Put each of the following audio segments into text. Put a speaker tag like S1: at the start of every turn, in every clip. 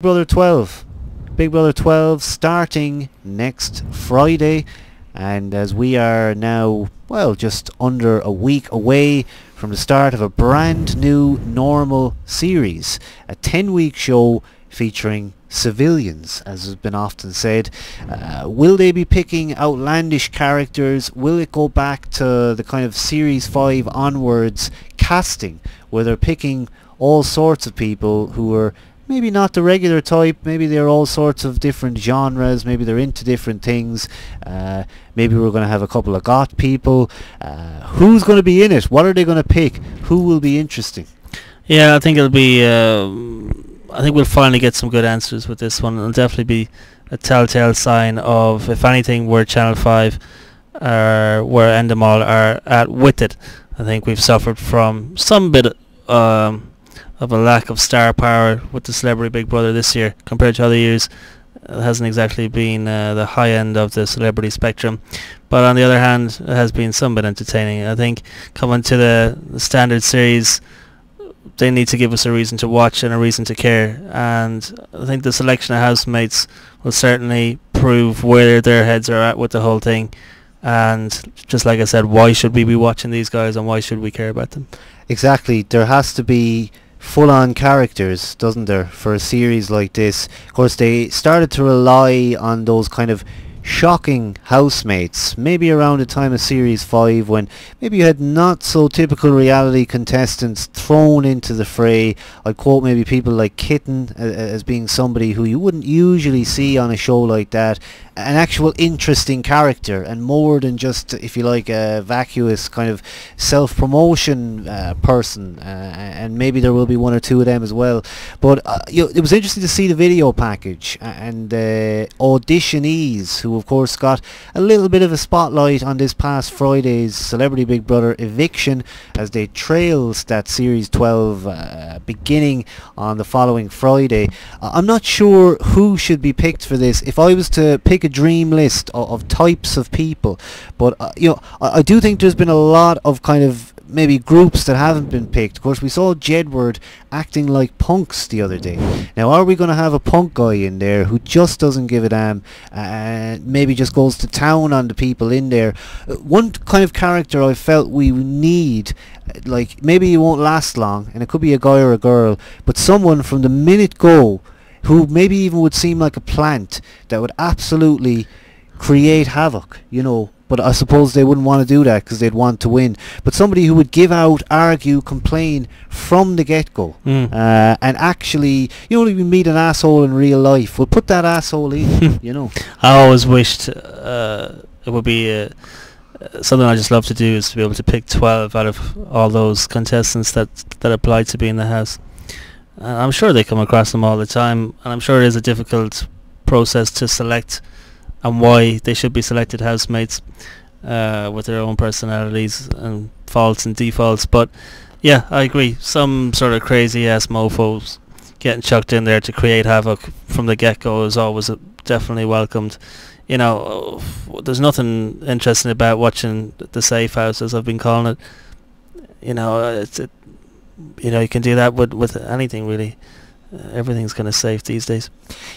S1: Brother 12. Big Brother 12 starting next Friday, and as we are now, well, just under a week away from the start of a brand new normal series, a 10-week show featuring civilians, as has been often said. Will they be picking outlandish characters? Will it go back to the kind of Series 5 onwards casting, where they're picking all sorts of people who are maybe not the regular type, maybe they're all sorts of different genres, maybe they're into different things, maybe we're going to have a couple of goth people. Who's going to be in it? What are they going to pick? Who will be interesting?
S2: Yeah, I think it'll be I think we'll finally get some good answers with this one. It'll definitely be a telltale sign of, if anything, where Channel 5 where Endemol are at with it. I think we've suffered from some bit of a lack of star power with the Celebrity Big Brother this year compared to other years. It hasn't exactly been the high end of the celebrity spectrum, but on the other hand, it has been somewhat entertaining. I think coming to the standard series, they need to give us a reason to watch and a reason to care, and I think the selection of housemates will certainly prove where their heads are at with the whole thing. And just like I said, why should we be watching these guys and why should we care about them?
S1: Exactly. There has to be full-on characters, doesn't there, for a series like this. Of course, they started to rely on those kind of shocking housemates maybe around the time of Series 5, when maybe you had not so typical reality contestants thrown into the fray. I'd quote maybe people like Kitten as being somebody who you wouldn't usually see on a show like that, an actual interesting character, and more than just, if you like, a vacuous kind of self-promotion person, and maybe there will be one or two of them as well. But it was interesting to see the video package and auditionees, who of course got a little bit of a spotlight on this past Friday's Celebrity Big Brother eviction, as they trailed that Series 12 beginning on the following Friday. I'm not sure who should be picked for this. If I was to pick a dream list of types of people, but I do think there's been a lot of kind of maybe groups that haven't been picked. Of course, we saw Jedward acting like punks the other day. Now, are we going to have a punk guy in there who just doesn't give a damn and maybe just goes to town on the people in there? One kind of character I felt we need, like, maybe he won't last long, and it could be a guy or a girl, but someone from the minute go who maybe even would seem like a plant that would absolutely create havoc, but I suppose they wouldn't want to do that because they'd want to win. But somebody who would give out, argue, complain from the get-go, and actually, if you meet an asshole in real life, we'll put that asshole in.
S2: I always wished it would be something I just love to do, is to be able to pick 12 out of all those contestants that apply to be in the house. I'm sure they come across them all the time, and I'm sure it is a difficult process to select, and why they should be selected housemates with their own personalities and faults and defaults. But yeah, I agree, some sort of crazy ass mofos getting chucked in there to create havoc from the get-go is always definitely welcomed. There's nothing interesting about watching the safe house, as I've been calling it. You can do that with anything, really. Everything's kind of safe these days.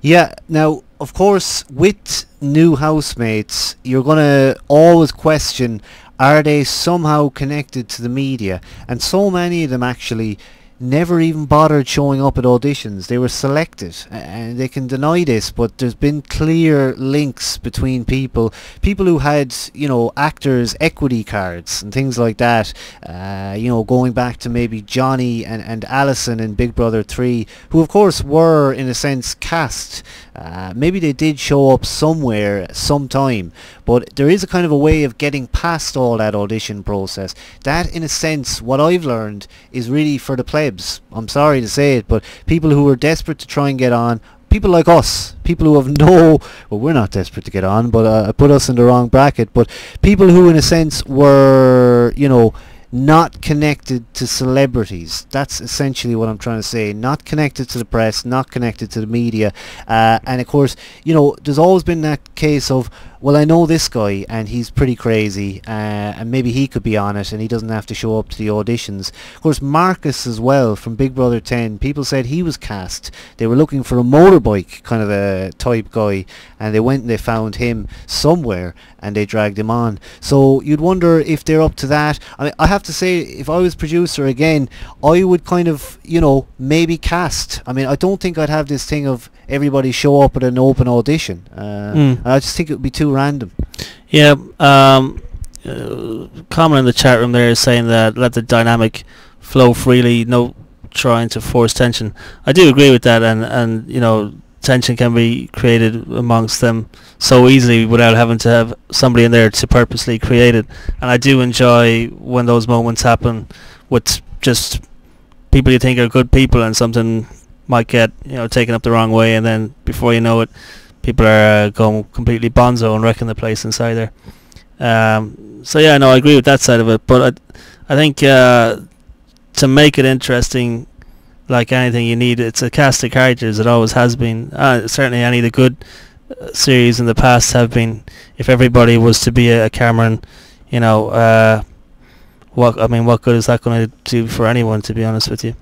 S1: Yeah, now, of course, with new housemates, you're going to always question, are they somehow connected to the media? And so many of them actually never even bothered showing up at auditions. They were selected, and they can deny this, but there's been clear links between people who had, actors' equity cards and things like that, going back to maybe Johnny and Alison in Big Brother 3, who of course were in a sense cast. Maybe they did show up somewhere sometime, but there is a kind of a way of getting past all that audition process. That, in a sense, what I've learned, is really for the plebs. I'm sorry to say it, but people who are desperate to try and get on, people like us, people who have we're not desperate to get on, but I put us in the wrong bracket, but people who in a sense were, not connected to celebrities. That's essentially what I'm trying to say. Not connected to the press, not connected to the media. And of course, there's always been that case of, well, I know this guy and he's pretty crazy, and maybe he could be on it and he doesn't have to show up to the auditions. Of course, Marcus as well from Big Brother 10, people said he was cast. They were looking for a motorbike kind of a type guy, and they went and they found him somewhere and they dragged him on. So you'd wonder if they're up to that. I mean, I have to say, if I was producer again, I would kind of, you know, maybe cast. I mean, I don't think I'd have this thing of everybody show up at an open audition. I just think it would be too random.
S2: Yeah, comment in the chat room there is saying that let the dynamic flow freely, no trying to force tension. I do agree with that, and you know, tension can be created amongst them so easily without having to have somebody in there to purposely create it. And I do enjoy when those moments happen with just people you think are good people and something might get, you know, taken up the wrong way, and then before you know it, people are going completely bonzo and wrecking the place inside there. So yeah, no, I agree with that side of it, but I think to make it interesting, like anything, you need, it's a cast of characters. It always has been. Certainly any of the good series in the past have been. If everybody was to be a Cameron, you know, what good is that going to do for anyone, to be honest with you?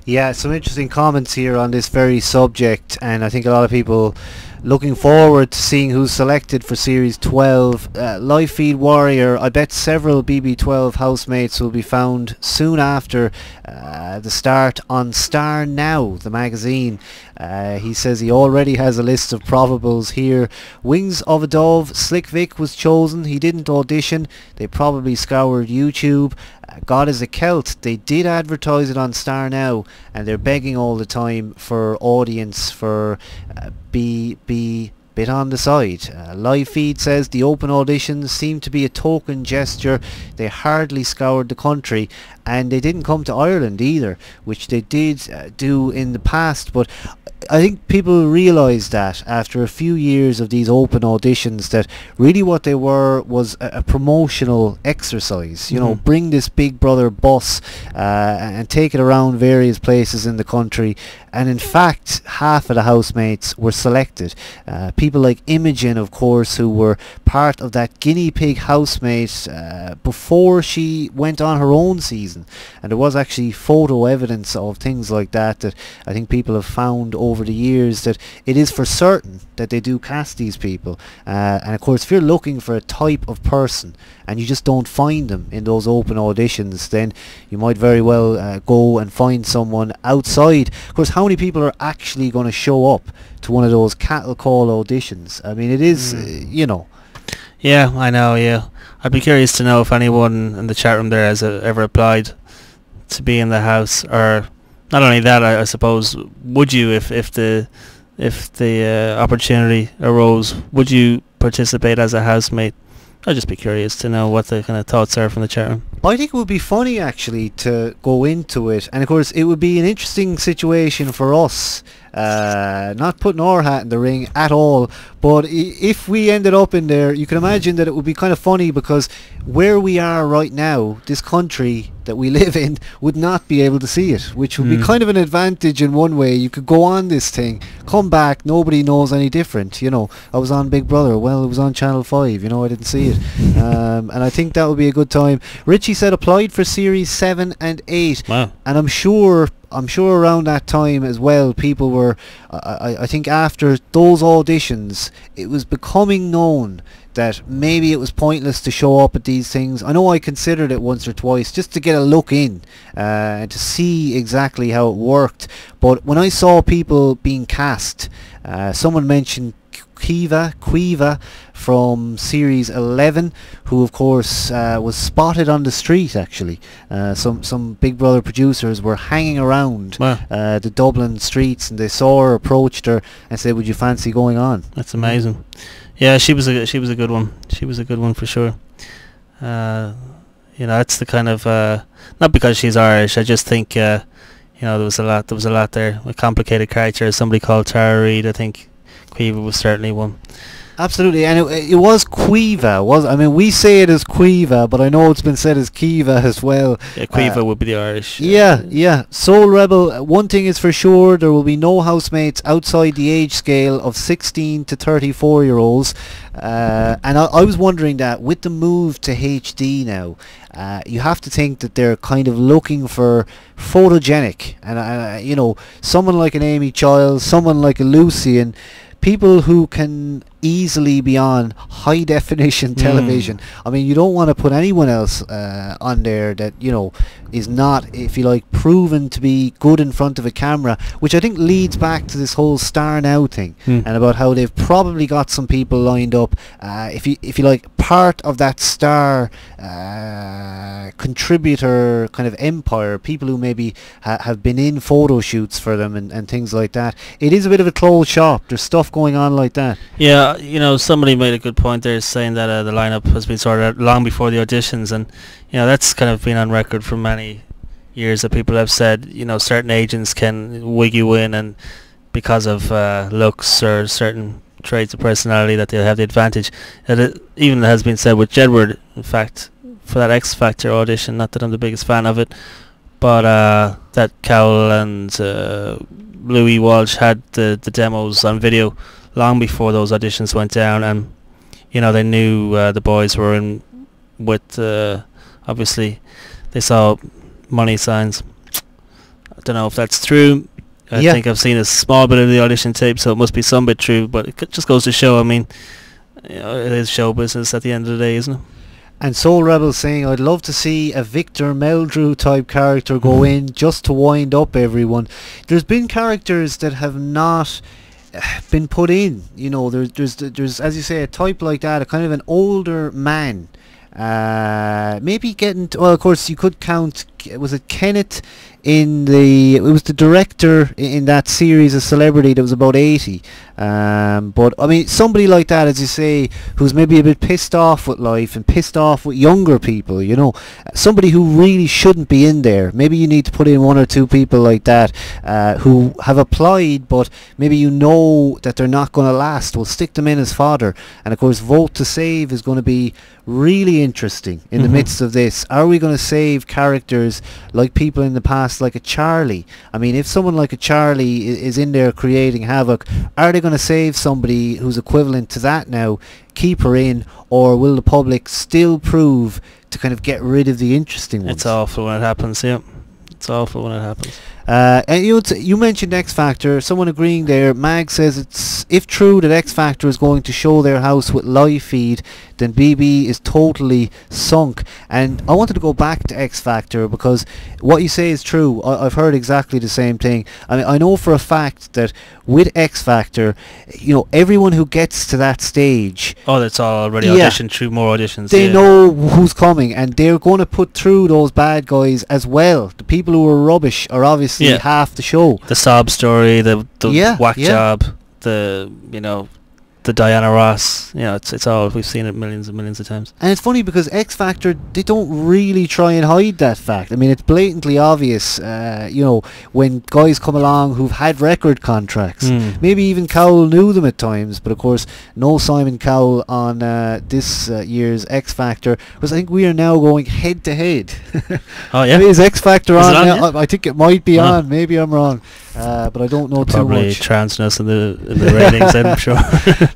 S1: Yeah, some interesting comments here on this very subject, and I think a lot of people looking forward to seeing who's selected for Series 12. Live Feed Warrior, I bet several BB12 housemates will be found soon after the start on Star Now, the magazine. He says he already has a list of probables here. Wings of a Dove, Slick Vic was chosen. He didn't audition. They probably scoured YouTube. God is a Celt, they did advertise it on Star Now, and they're begging all the time for audience for be bit on the side. Live Feed says the open auditions seem to be a token gesture. They hardly scoured the country, and they didn't come to Ireland either, which they did do in the past. But I think people realised that after a few years of these open auditions that really what they were was a promotional exercise. You know, bring this Big Brother bus and take it around various places in the country. And in fact, half of the housemates were selected. People like Imogen, of course, who were part of that guinea pig housemate before she went on her own season. And there was actually photo evidence of things like that I think people have found over the years, that it is for certain that they do cast these people. And of course, if you're looking for a type of person and you just don't find them in those open auditions, then you might very well go and find someone outside. Of course, how many people are actually going to show up to one of those cattle call auditions? I mean, it is, you know.
S2: Yeah, I know, yeah. I'd be curious to know if anyone in the chat room there has ever applied to be in the house, or not only that, I suppose, would you, if the opportunity arose, would you participate as a housemate? I'd just be curious to know what the kind of thoughts are from the chat room.
S1: I think it would be funny actually to go into it, and of course it would be an interesting situation for us, not putting our hat in the ring at all, but if we ended up in there, you can imagine that it would be kind of funny, because where we are right now, this country that we live in would not be able to see it, which would be kind of an advantage in one way. You could go on this thing, come back, nobody knows any different. You know, I was on Big Brother, well, it was on Channel 5, you know, I didn't see it. And I think that would be a good time. Richie said applied for Series 7 and 8.
S2: Wow.
S1: And I'm sure around that time as well, people were, I think after those auditions, it was becoming known that maybe it was pointless to show up at these things. I know I considered it once or twice just to get a look in and to see exactly how it worked. But when I saw people being cast, someone mentioned Quiva from Series 11, who of course was spotted on the street actually. Some Big Brother producers were hanging around the Dublin streets, and they saw her, approached her and said, would you fancy going on?
S2: That's amazing. Yeah, she was a good one. She was a good one for sure. You know, that's the kind of not because she's Irish. I just think you know, there was a lot there. A complicated character. Somebody called Tara Reid. I think Quiva was certainly one.
S1: Absolutely, and it was Quiva. I mean, we say it as Quiva, but I know it's been said as Kiva as well.
S2: Yeah, Quiva would be the Irish.
S1: Yeah. Soul Rebel. One thing is for sure: there will be no housemates outside the age scale of 16 to 34-year-olds. And I was wondering that with the move to HD now, you have to think that they're kind of looking for photogenic, and you know, someone like an Amy Childs, someone like a Lucian. People who can easily be on high definition television. I mean, you don't want to put anyone else on there that, you know, is not, if you like, proven to be good in front of a camera, which I think leads back to this whole Star Now thing, and about how they've probably got some people lined up, if you like, part of that star contributor kind of empire, people who maybe have been in photo shoots for them and things like that. It is a bit of a closed shop. There's stuff going on like that.
S2: Yeah, you know, somebody made a good point there, saying that the lineup has been sorted out long before the auditions, and you know, that's kind of been on record for many years, that people have said, you know, certain agents can wig you in, and because of looks or certain traits of personality, that they'll have the advantage. And it even has been said with Jedward, in fact, for that X Factor audition, not that I'm the biggest fan of it, but that Cowell and Louis Walsh had the demos on video long before those auditions went down, and you know, they knew the boys were in with, obviously they saw money signs. I don't know if that's true. I think I've seen a small bit of the audition tape, so it must be some bit true, but it just goes to show, I mean, you know, it is show business at the end of the day, isn't it?
S1: And Soul Rebel saying, I'd love to see a Victor Meldrew type character go in just to wind up everyone. There's been characters that have not been put in, you know. There's as you say, a type like that, a kind of an older man, maybe getting well, of course you could count, was it Kenneth it was the director in that series of Celebrity that was about 80, but I mean, somebody like that, as you say, who's maybe a bit pissed off with life and pissed off with younger people, you know, somebody who really shouldn't be in there. Maybe you need to put in one or two people like that, who have applied, but maybe you know that they're not going to last. We'll stick them in as fodder. And of course, Vote to Save is going to be really interesting in the midst of this. Are we going to save characters like people in the past, like a Charlie? I mean, if someone like a Charlie is in there creating havoc, are they going to save somebody who's equivalent to that now, keep her in, or will the public still prove to kind of get rid of the interesting ones?
S2: It's awful when it happens, yeah. It's awful when it happens.
S1: And you mentioned X Factor. Someone agreeing there. Mag says, it's if true that X Factor is going to show their house with live feed, then BB is totally sunk. And I wanted to go back to X Factor, because what you say is true. I've heard exactly the same thing. I mean, I know for a fact that with X Factor, you know, everyone who gets to that stage,
S2: that's already auditioned through more auditions.
S1: They know who's coming, and they're going to put through those bad guys as well. The people who are rubbish are obviously half the show.
S2: The sob story, the whack job, the, you know, the Diana Ross, you know, it's all, we've seen it millions and millions of times.
S1: And it's funny because X Factor, they don't really try and hide that fact. I mean, it's blatantly obvious, you know, when guys come along who've had record contracts. Maybe even Cowell knew them at times, but of course no Simon Cowell on this year's X Factor, because I think we are now going head to head.
S2: Oh yeah?
S1: Is X Factor on now?
S2: Yeah?
S1: I think it might be on, maybe I'm wrong. But I don't know too much.
S2: Probably transness in the ratings, I'm sure.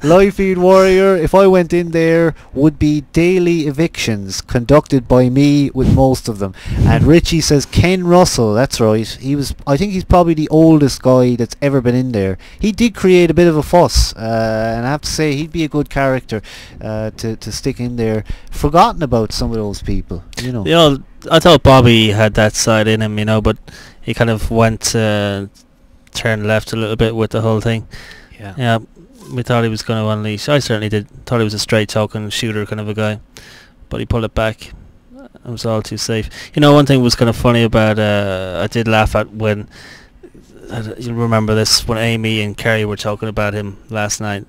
S1: Live Feed Warrior, if I went in there, would be daily evictions conducted by me with most of them. And Richie says Ken Russell, that's right. I think he's probably the oldest guy that's ever been in there. He did create a bit of a fuss, and I have to say he'd be a good character to stick in there. Forgotten about some of those people, you know.
S2: You know, I thought Bobby had that side in him, you know, but he kind of went turned left a little bit with the whole thing. Yeah, we thought he was going to unleash. I certainly did. Thought he was a straight talking shooter kind of a guy, but he pulled it back. It was all too safe. You know, one thing was kind of funny about, I did laugh at when, you remember this, when Amy and Kerry were talking about him last night,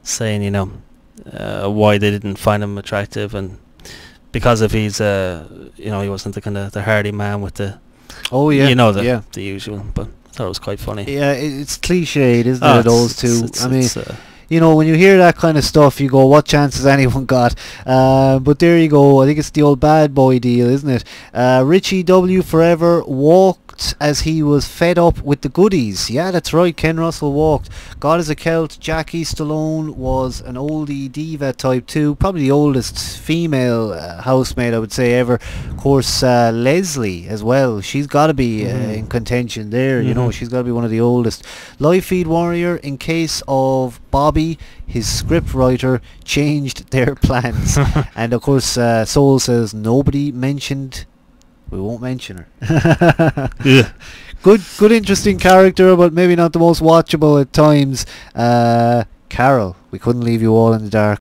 S2: saying, you know, why they didn't find him attractive, and because if he's, you know, he wasn't the kind of the hardy man with the, you know, the usual. But I thought it was quite funny.
S1: Yeah, it's cliched, isn't it? Those two. I mean, you know, when you hear that kind of stuff, you go, what chance has anyone got? But there you go. I think it's the old bad boy deal, isn't it? Richie W. Forever walked as he was fed up with the goodies. Yeah, that's right. Ken Russell walked. God is a Celt. Jackie Stallone was an oldie diva type too. Probably the oldest female housemaid, I would say, ever. Of course, Leslie as well. She's got to be in contention there. You know, she's got to be one of the oldest. Live Feed Warrior, in case of Bobby, his script writer changed their plans. And of course, Soul says nobody mentioned. We won't mention her.
S2: Yeah.
S1: Good, interesting character, but maybe not the most watchable at times. Carol, we couldn't leave you all in the dark.